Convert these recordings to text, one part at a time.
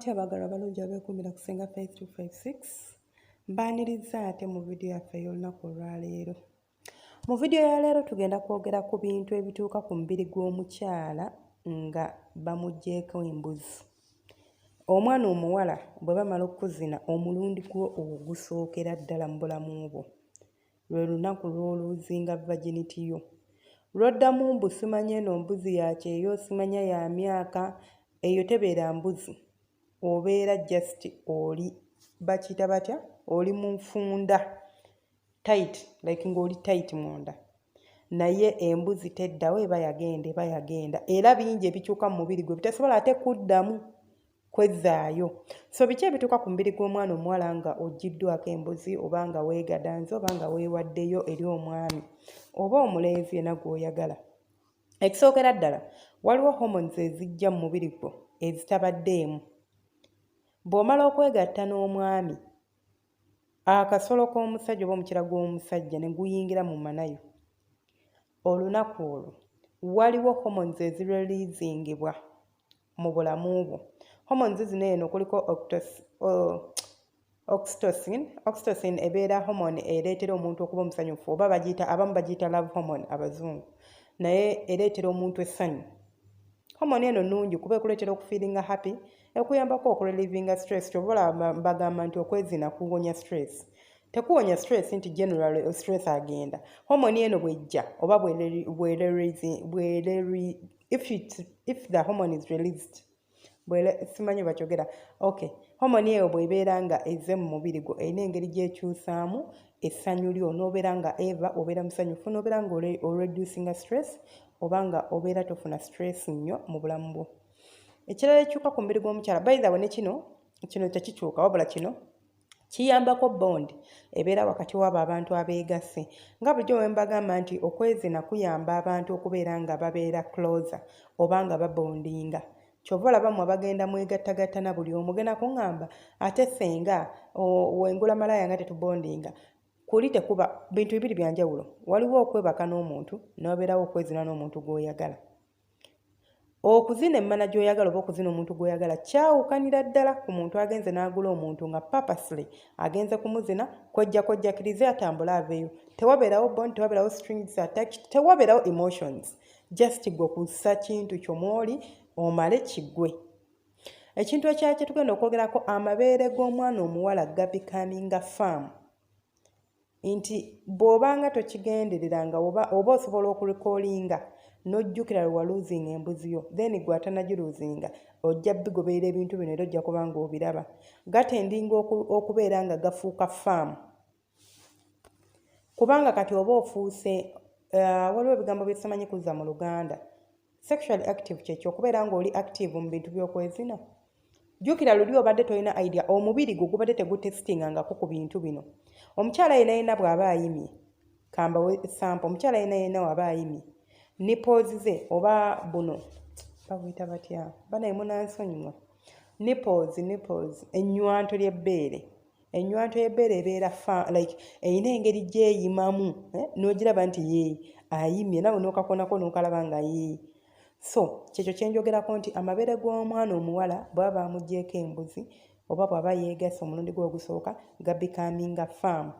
mutya abagalwa balungi abeekuumira ku Senga 5256 mbaaniriza ate mu vidiyo yaffe ey'olunaku olwaleero. Mu vidiyo ya leero tugenda kwogera ku bintu ebituuka ku mubiri gw'omukyala nga bamugeko embuzi. Omwana omuwala bwe bamala okuzina omulundi gwo ogusookera ddala mu bulamu bwo lwe lunaku lw'oluzinga virginity yo. Lw'oddamu mbu simanya eno mbuzi ya kyeyo, simanya ya myaka, eyo tebeera mbuzi. Obeera just oli bakiyita batya? Oli mu nfunda. Tight, like ng'oli tight munda. Naye embuzi teddawo eba yagenda. Era bingi ebikyuka mu mubiri gwe bitasobola ate kuddamu kwezzaayo. So biki ebituuka ku mubiri gw'omwana omuwala nga oggiddwako embuzi oba nga weegadanze oba nga weewaddeyo eri omwami oba omulenzi yenna gw'oyagala. Ekisookera ddala waliwo hormones ezijja mu mubiri gwo ezitabaddeemu. Bw'omala okwegatta n'omwami akasolo k'omusajja oba omukira gw'omusajja ne guyingira mu manayo, olunaku olwo waliwo hormones ezireleasingibwa mu bulamu bwo. Hormones zino eno kuliko oxytocin ebeera hormone ereetera omuntu okuba omusanyufu oba abamu bagiyita love hormone abazungu, naye ereetera omuntu essanyu. Hormone eno nnungi kuba ekuleetera okufeelinga happy, ekuyambako okurelievinga stress. Kyobola bagamba nti okwezina kuwonya stress. Tekuwonya stress nti generally stress agenda. Hormone eno bwejja oba if the hormone is released, simanyi bakyogera. Okay. Hormone eyo bw'ebeera nga ezze mu mubiri gwo erina engeri gy'ekyusaamu essanyu lyo n'obeera nga obeera musanyufu n'obeera nga oreducinga stress oba nga obeera tofuna stress nnyo mu bulamu bwo. Ekirala ekikyuka ku mubiri gw'omukyala, by the way ne kino tekikyuka wabula kino kiyambako bond ebeera wakati w'abo abantu abeegasse. Nga bulijjo bwe mbagamba nti okwezina kuyamba abantu okubeera nga babeera closer oba nga babondinga. Kyova olabamu abagenda mwegattagattana buli omu genda kuŋŋamba ate Senga wengula malaya nga tetubondinga. Kuli tekuba bintu bibiri bya njawulo. Waliwo okwebaka n'omuntu n'obeerawo okwezina n'omuntu gw'oyagala. Okuzina emmana gy'oyagala oba okuzina omuntu gw'oyagala kyawukanira ddala ku muntu agenze n'agula omuntu nga purposely agenze kumuzina kojjakirize atambule aveeyo. Tewabeerawo bond, tewabeerawo strings attached, tewabeerawo emotions. Just gwe kussa kintu ky'omwoli omale kiggwe. Ekintu ekirala kye tugenda okwogerako, amabeere g'omwana omuwala gabikaminga firm. Nti bw'obanga tokigendereranga oba osobola okulikoolinga n'ojjukira lwe waluuzinga embuzi yo, then gwe atanagiruuzinga ojja bigoberera ebintu bino era ojja kuba ng'obiraba. Gatendinga okubeera nga gafuuka firm. Kubanga kati oba ofuuse waliwo ebigambo bye simanyi kuzza mu Luganda. Sexually active kyekyo okubeera ng'oli active mu bintu by'okwezina. Jjukira luli obadde tolina idea omubiri gwo gubadde tegutestingangako ku bintu bino. Omukyala yenna bw'aba ayimye, kambawe sample, omukyala yenna bw'aba ayimye, nipples ze oba buno babuyita batya banaye munansonyiwa, nipples, ennywanto ly'ebbeere. Ennywanto y'ebbeere ebeera like eyina engeri gy'eyimamu, n'ogiraba nti yee ayimye, nawe n'okakonako n'okalaba nga yee. So kyekyo kye njogerako nti amabeere g'omwana omuwala bw'aba bamuggyeko embuzi oba bw'aba yeegasse omulundi gwe ogusooka gabikaminga firm,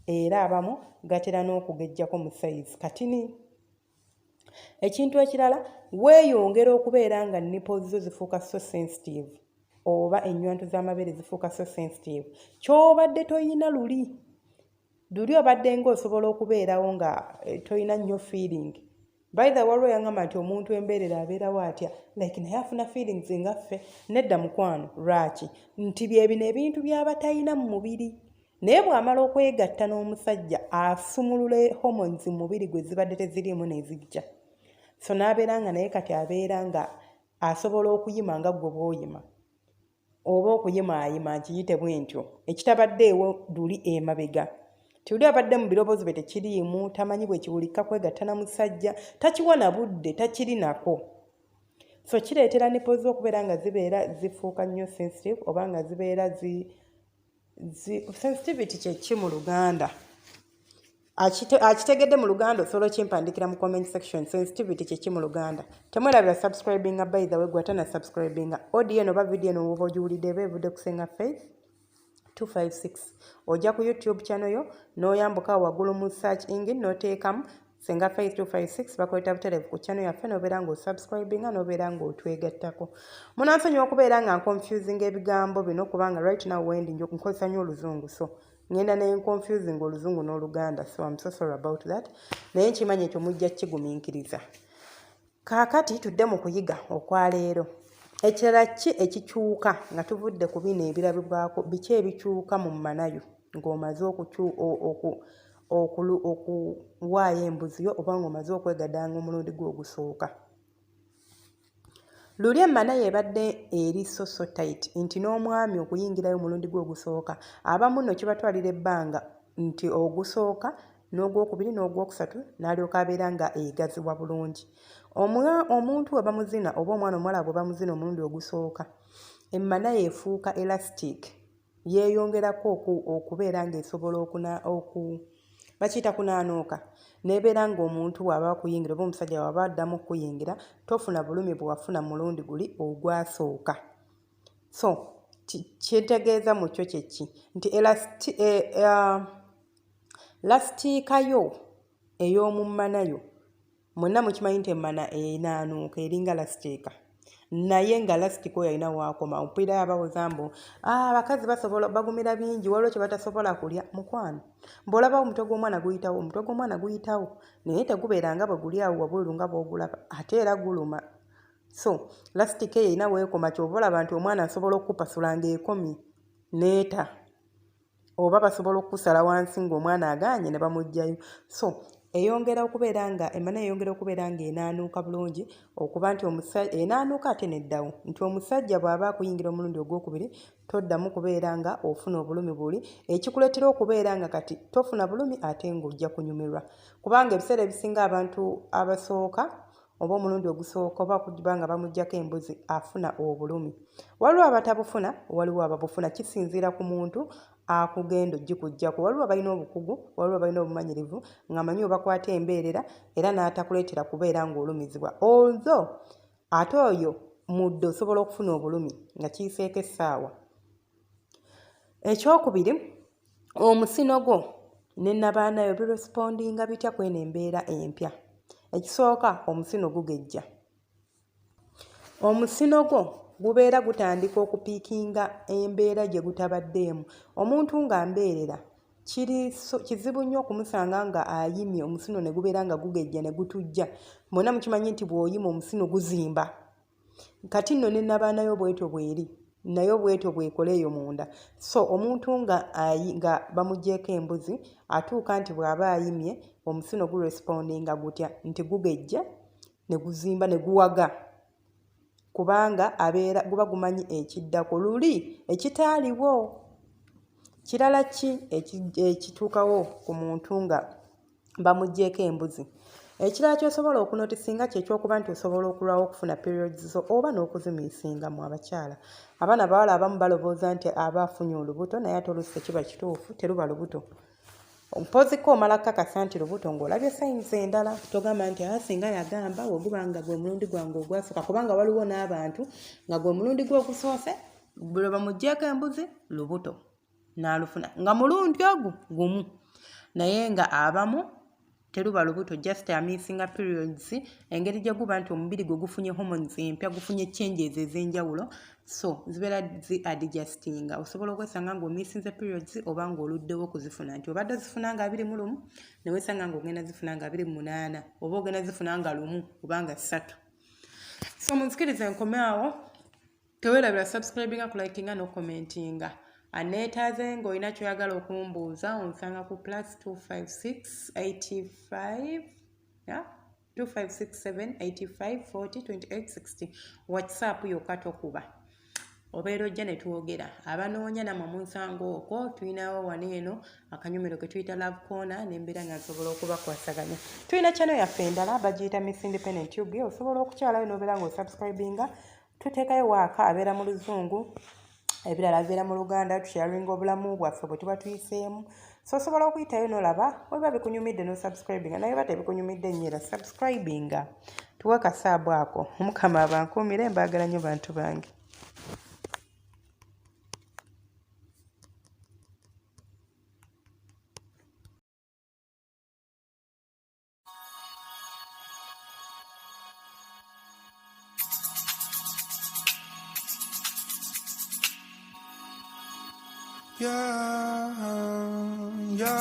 era abamu gatera n'okugejjako mu size katini. Ekintu ekirala, weeyongera okubeera nga nipples zo zifuuka so sensitive oba ennywanto z'amabeere zifuuka so sensitive, ky'obadde toyina luli obadde ng'osobola okubeerawo nga toyina nnyo feeling. By the way, waliwo yaŋŋamba nti omuntu emberere abeerawo atya, like naye afuna feelings nga ffe. Nedda mukwano, lwaki? Nti bino ebintu by'aba talina mu mubiri. Naye bw'amala okwegatta n'omusajja asumulula hormones mu mubiri gwe zibadde teziriimu n'ezijja. So n'abeera nga naye kati abeera nga asobola okuyima nga gwe bw'oyima oba okuyimaayima nkiyite bwe ntyo, ekitabaddeewo luli emabega. Tuli abadde mu birowoozo bye tekiriimu, tamanyi bwe kiwulika kwegatta na musajja, takiwa na budde, takiri nako. So kireetera nipples okubeera nga zifuuka nnyo sensitive oba nga zibeera sensitivity kye ki mu Luganda? akitegedde mu Luganda osobola okimpandikira mu comment section. Sensitivity kiki mu Luganda? Temwerabira subscribinga by the way gwatana subscribinga. Audio eno ba video eno woba ogiwulidde eba evudde ku Senga Faith 256. Ojja ku YouTube channel yo n'oyambuka waggulu mu search engine n'oteekamu Senga Faith 256 bakweta butereevu ku channel yaffe n'obeera ng'osubscribinga n'obeera ng'otwegattako. Munansonyiwa okubeera nga nconfusing ebigambo bino kubanga right now wendi nkozesa nnyo Oluzungu so ngenda ne confusing Oluzungu n'Oluganda so I'm so sorry about that. Naye nkimanyi ekyo mujja kigumiikiriza. Kaakati tudde mu kuyiga okwa leero. Ekirala ki ekikyuka nga tuvudde ku bino ebirabibwako biki ebikyuka mu manayo ng'omaze okuwaayo embuzi yo oba ng'omaze okwegaddanga omulundi gwo ogusooka. Luli emmanayo ebadde eri so tight nti n'omwami okuyingirayo omulundi gwe ogusooka abamu nno kibatwalira ebbanga nti ogusooka n'ogwokubiri n'ogwokusatu n'alyoka abeera nga egaziwa bulungi. Omuntu we bamuzina oba omwana omuwala bwe bamuzina omulundi ogusooka emmanayo efuuka elastic yeeyongerako okubeera ng'esobola bakiyita kunaanuuka n'ebeera ng'omuntu bw'aba akuyingira oba omusajja bw'aba addamu okuyingira tofuna bulumi bwe wafuna mulundi guli ogwasooka. So kitegeeza mu kyo kyeki nti lasitiika yo ey'omu mmanayo mwenna mukimanyi nti emmana enaanuuka eringa lasitiika naye nga lasitiika oyo alina waakoma omupiirayo abawoza mbu abakazi basobola bagumira bingi waliwo kye batasobola kulya mukwano bw'olaba omutwe gw'omwana guyitawo naye tegubeera nga bwe guli awo wabweru nga bw'ogulaba ate era guluma. So lasitiika eyo erina weekoma ky'oba olaba nti omwana asobola okukupasula ng'ekomye neeta oba basobola okukusala wansi ng'omwana agaanye ne bamuggyayo. So emmana eyongera okubeera nga enaanuuka bulungi okuba nti enaanuuka ate neddawo nti omusajja bw'aba akuyingira omulundi ogwokubiri toddamu kubeera nga ofuna obulumi buli ekikuleetera okubeera nga kati tofuna bulumi ate ng'ojja kunyumirwa kubanga ebiseera ebisinga abantu abasooka oba omulundi ogusooka oba okuba nga bamuggyako embuzi afuna obulumi. Waliwo abatabufuna waliwo ababufuna kisinziira ku muntu akugenda ogikuggyako. Waliwo abalina obukugu waliwo abalina obumanyirivu ng'amanyi obakwata emberera era n'atakuleetera kubeera ng'olumizibwa although ate oyo mudde osobola okufuna obulumi nga kiyiseeko essaawa. Ekyokubiri omusino gwo ne nabaanayo birespondinga bitya kweno embeera empya. Ekisooka omusino gugejja. Omusino gwo gubeera gutandika okupiikinga embeera gye gutabaddeemu. Omuntu nga mbeerera kizibu nnyo okumusanga nga ayimye omusino ne gubeera nga gugejja ne gutujja. Mwonna mukimanyi nti bw'oyima omusino guzimba. Kati nno ne nabaanayo bwetyo bweri nayo bwetyo bwekoleeyo munda. So omuntu nga bamuggyeko embuzi atuuka nti bw'aba ayimye omusino gurespondinga gutya nti gugejja ne guzimba ne guwaga kubanga guba gumanyi ekiddako. Luli ekitaaliwo. Kirala ki ekituukawo ku muntu nga bamuggyeko embuzi? Ekirala ky'osobola okunotisinga kyekyokuba nti osobola okulwawo okufuna periods zo oba n'okuzimiisingamu abakyala. Abaana bawala abamu balowooza nti aba afunye olubuto naye ate oluusi tekiba kituufu teruba lubuto. Mpoziko omala kakasa nti lubuto ng'olabye sayinzi endala togamba nti singa yagamba weguba nga gwe mulundi gwange ogwasooka kubanga waliwo n'abantu nga gwe mulundi gwe ogusoose bwe bamuggyeko embuzi lubuto n'alufuna nga mulundi ogwo gumu naye nga abamu teruba lubuto just amisinga periods engeri gye guba nti omubiri gwe gufunye hormones empya gufunye changes ez'enjawulo so zibeera zi adjustinga. Osobola okwesanga ng'omisinze periods oba ng'oluddewo okuzifuna nti obadde zifuna nga 21 ne weesanga ng'ogenda zifuna nga 28 oba ogenda zifuna nga 1 oba nga 3. So munzikirize nkome awo. Teweerabira subscribinga kulikinga n'okomentinga. Aneetaaze ng'olina ky'oyagala okumbuuza onsanga ku +256 85 2567 85 40 28 60 WhatsApp yokka tokuba. Obeera ojja ne twogera. Abanoonya namwe munsango okwo tulinawo wano eno akanyumiro ke tuyita Love Corner n'embeera nga nsobola okubakwasaganya. Tulina channel yaffe endala bagiyita Miss Independent Tube. Osobola okukyalayo n'obeera ng'osubscribinga. Tuteekayo waaka abeera mu Luzungu ebirala bibeera mu Luganda, tusharinga obulamu bwaffe bwe tuba tuyiseemu. So osobola okuyitayo n'olaba bwe biba bikunyumidde n'osubscribinga, naye biba tebikunyumidde nnyo era subscribinga. Tuwe akasaabu ako. Omukama abankuumire, mbaagala nnyo bantu bange. Yeah, yeah.